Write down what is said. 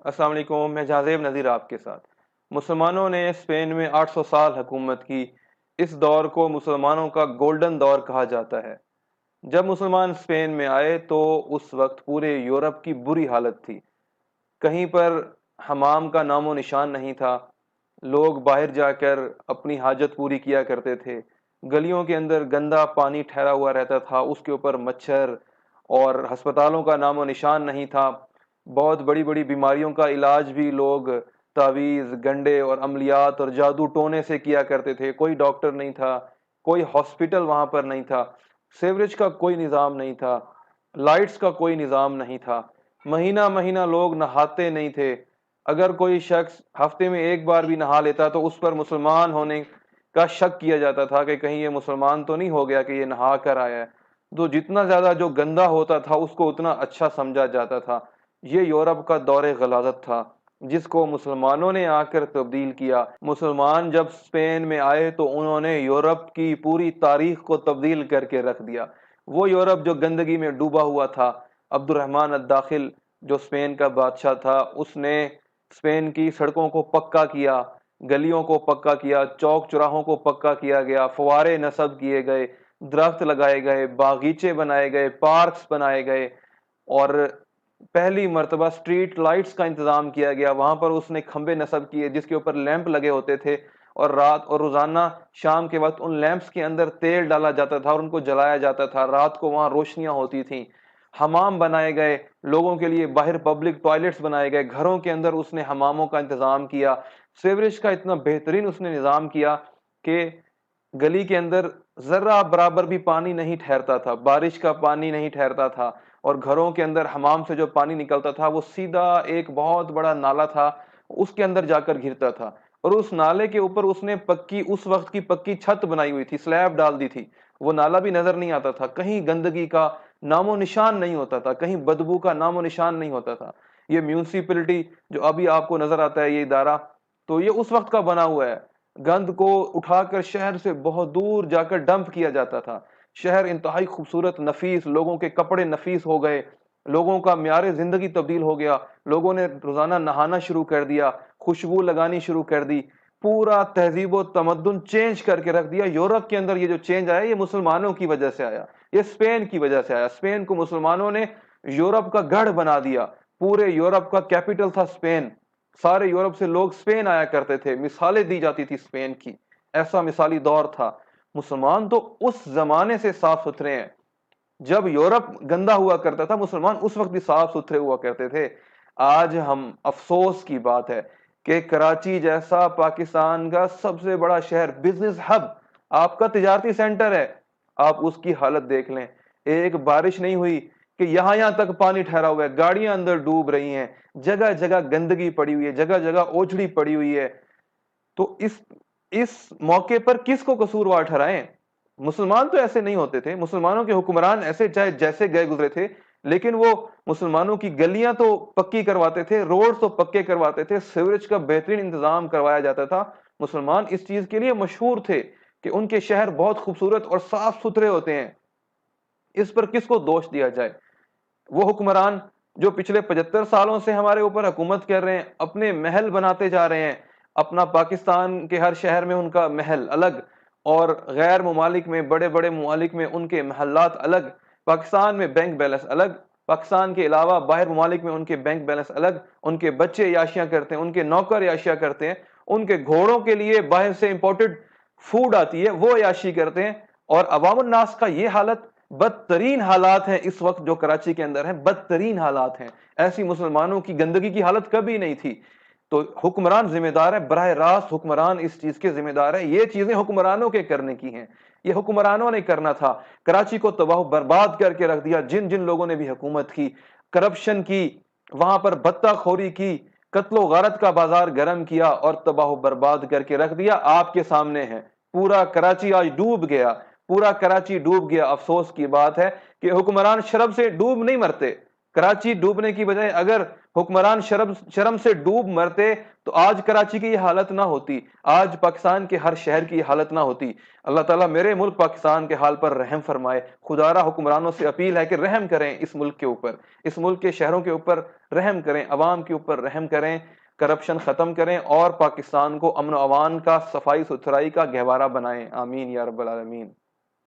السلام علیکم، میں جازیب نذیر آپ کے ساتھ۔ مسلمانوں نے اسپین میں 800 سال حکومت کی۔ اس دور کو مسلمانوں کا گولڈن دور کہا جاتا ہے۔ جب مسلمان اسپین میں آئے تو اس وقت پورے یورپ کی بری حالت تھی۔ کہیں پر حمام کا نام و نشان نہیں تھا۔ لوگ باہر جا کر اپنی حاجت پوری کیا کرتے تھے۔ گلیوں کے اندر گندا پانی ٹھہرا ہوا رہتا تھا، اس کے اوپر مچھر، اور ہسپتالوں کا نام و نشان نہیں تھا۔ بہت بڑی بڑی بیماریوں کا علاج بھی لوگ تعویذ، گنڈے اور عملیات اور جادو ٹونے سے کیا کرتے تھے۔ کوئی ڈاکٹر نہیں تھا، کوئی ہاسپٹل وہاں پر نہیں تھا، سیوریج کا کوئی نظام نہیں تھا، لائٹس کا کوئی نظام نہیں تھا۔ مہینہ مہینہ لوگ نہاتے نہیں تھے۔ اگر کوئی شخص ہفتے میں ایک بار بھی نہا لیتا تو اس پر مسلمان ہونے کا شک کیا جاتا تھا کہ کہیں یہ مسلمان تو نہیں ہو گیا کہ یہ نہا کر آیا ہے۔ تو جتنا زیادہ جو گندا ہوتا تھا اس کو اتنا اچھا سمجھا جاتا تھا۔ یہ یورپ کا دور غلاظت تھا جس کو مسلمانوں نے آ کر تبدیل کیا۔ مسلمان جب اسپین میں آئے تو انہوں نے یورپ کی پوری تاریخ کو تبدیل کر کے رکھ دیا۔ وہ یورپ جو گندگی میں ڈوبا ہوا تھا، عبد الرحمن الداخل جو اسپین کا بادشاہ تھا، اس نے اسپین کی سڑکوں کو پکا کیا، گلیوں کو پکا کیا، چوک چراہوں کو پکا کیا گیا، فوارے نصب کیے گئے، درخت لگائے گئے، باغیچے بنائے گئے، پارکس بنائے گئے، اور پہلی مرتبہ اسٹریٹ لائٹس کا انتظام کیا گیا۔ وہاں پر اس نے کھمبے نصب کیے جس کے اوپر لیمپ لگے ہوتے تھے، اور رات اور روزانہ شام کے وقت ان لیمپس کے اندر تیل ڈالا جاتا تھا اور ان کو جلایا جاتا تھا۔ رات کو وہاں روشنیاں ہوتی تھیں۔ حمام بنائے گئے لوگوں کے لیے، باہر پبلک ٹوائلٹس بنائے گئے، گھروں کے اندر اس نے حماموں کا انتظام کیا۔ سیوریج کا اتنا بہترین اس نے نظام کیا کہ گلی کے اندر ذرہ برابر بھی پانی نہیں ٹھہرتا تھا، بارش کا پانی نہیں ٹھہرتا تھا، اور گھروں کے اندر حمام سے جو پانی نکلتا تھا وہ سیدھا ایک بہت بڑا نالا تھا، اس کے اندر جا کر گرتا تھا۔ اور اس نالے کے اوپر اس نے پکی، اس وقت کی پکی چھت بنائی ہوئی تھی، سلیب ڈال دی تھی۔ وہ نالا بھی نظر نہیں آتا تھا، کہیں گندگی کا نام و نشان نہیں ہوتا تھا، کہیں بدبو کا نام و نشان نہیں ہوتا تھا۔ یہ میونسپلٹی جو ابھی آپ کو نظر آتا ہے، یہ ادارہ، تو یہ اس وقت کا بنا ہوا ہے۔ گند کو اٹھا کر شہر سے بہت دور جا کر ڈمپ کیا جاتا تھا۔ شہر انتہائی خوبصورت، نفیس، لوگوں کے کپڑے نفیس ہو گئے، لوگوں کا معیار زندگی تبدیل ہو گیا، لوگوں نے روزانہ نہانا شروع کر دیا، خوشبو لگانی شروع کر دی، پورا تہذیب و تمدن چینج کر کے رکھ دیا۔ یورپ کے اندر یہ جو چینج آیا، یہ مسلمانوں کی وجہ سے آیا، یہ اسپین کی وجہ سے آیا۔ اسپین کو مسلمانوں نے یورپ کا گڑھ بنا دیا۔ پورے یورپ کا کیپٹل تھا اسپین۔ سارے یورپ سے لوگ اسپین آیا کرتے تھے، مثالیں دی جاتی تھی اسپین کی۔ ایسا مثالی دور تھا۔ مسلمان تو اس زمانے سے صاف ستھرے ہیں۔ جب یورپ گندا ہوا کرتا تھا، مسلمان اس وقت بھی صاف ستھرے ہوا کرتے تھے۔ آج ہم افسوس کی بات ہے کہ کراچی جیسا پاکستان کا سب سے بڑا شہر، بزنس ہب، آپ کا تجارتی سینٹر ہے، آپ اس کی حالت دیکھ لیں۔ ایک بارش نہیں ہوئی کہ یہاں تک پانی ٹھہرا ہوا ہے، گاڑیاں اندر ڈوب رہی ہیں، جگہ جگہ گندگی پڑی ہوئی ہے، جگہ جگہ اوجھڑی پڑی ہوئی ہے۔ تو اس موقع پر کس کو قصوروار ٹھہرائیں؟ مسلمان تو ایسے نہیں ہوتے تھے، مسلمانوں کے حکمران ایسے چاہے جیسے گئے گزرے تھے، لیکن وہ مسلمانوں کی گلیاں تو پکی کرواتے تھے، روڈ تو پکے کرواتے تھے، سیوریج کا بہترین انتظام کروایا جاتا تھا۔ مسلمان اس چیز کے لیے مشہور تھے کہ ان کے شہر بہت خوبصورت اور صاف ستھرے ہوتے ہیں۔ اس پر کس کو دوش دیا جائے؟ وہ حکمران جو پچھلے 75 سالوں سے ہمارے اوپر حکومت کر رہے ہیں، اپنے محل بناتے جا رہے ہیں، اپنا پاکستان کے ہر شہر میں ان کا محل الگ، اور غیر ممالک میں، بڑے بڑے ممالک میں ان کے محلات الگ، پاکستان میں بینک بیلنس الگ، پاکستان کے علاوہ باہر ممالک میں ان کے بینک بیلنس الگ، ان کے بچے عیاشیاں کرتے ہیں، ان کے نوکر عیاشیاں کرتے ہیں، ان کے گھوڑوں کے لیے باہر سے امپورٹڈ فوڈ آتی ہے، وہ عیاشی کرتے ہیں، اور عوام الناس کا یہ حالت، بدترین حالات ہیں اس وقت جو کراچی کے اندر ہیں، بدترین حالات ہیں۔ ایسی مسلمانوں کی گندگی کی حالت کبھی نہیں تھی۔ تو حکمران ذمہ دار ہے، براہ راست حکمران اس چیز کے ذمہ دار ہے۔ یہ چیزیں حکمرانوں کے کرنے کی ہیں، یہ حکمرانوں نے کرنا تھا۔ کراچی کو تباہ و برباد کر کے رکھ دیا۔ جن جن لوگوں نے بھی حکومت کی، کرپشن کی، وہاں پر بتہ خوری کی، قتل و غارت کا بازار گرم کیا اور تباہ و برباد کر کے رکھ دیا، آپ کے سامنے ہے۔ پورا کراچی آج ڈوب گیا، پورا کراچی ڈوب گیا۔ افسوس کی بات ہے کہ حکمران شرب سے ڈوب نہیں مرتے، کراچی ڈوبنے کی بجائے اگر حکمران شرم سے ڈوب مرتے تو آج کراچی کی یہ حالت نہ ہوتی، آج پاکستان کے ہر شہر کی یہ حالت نہ ہوتی۔ اللہ تعالیٰ میرے ملک پاکستان کے حال پر رحم فرمائے۔ خدارا حکمرانوں سے اپیل ہے کہ رحم کریں اس ملک کے اوپر، اس ملک کے شہروں کے اوپر رحم کریں، عوام کے اوپر رحم کریں، کرپشن ختم کریں اور پاکستان کو امن و امان کا، صفائی ستھرائی کا گہوارہ بنائیں۔ آمین یا رب العالمین۔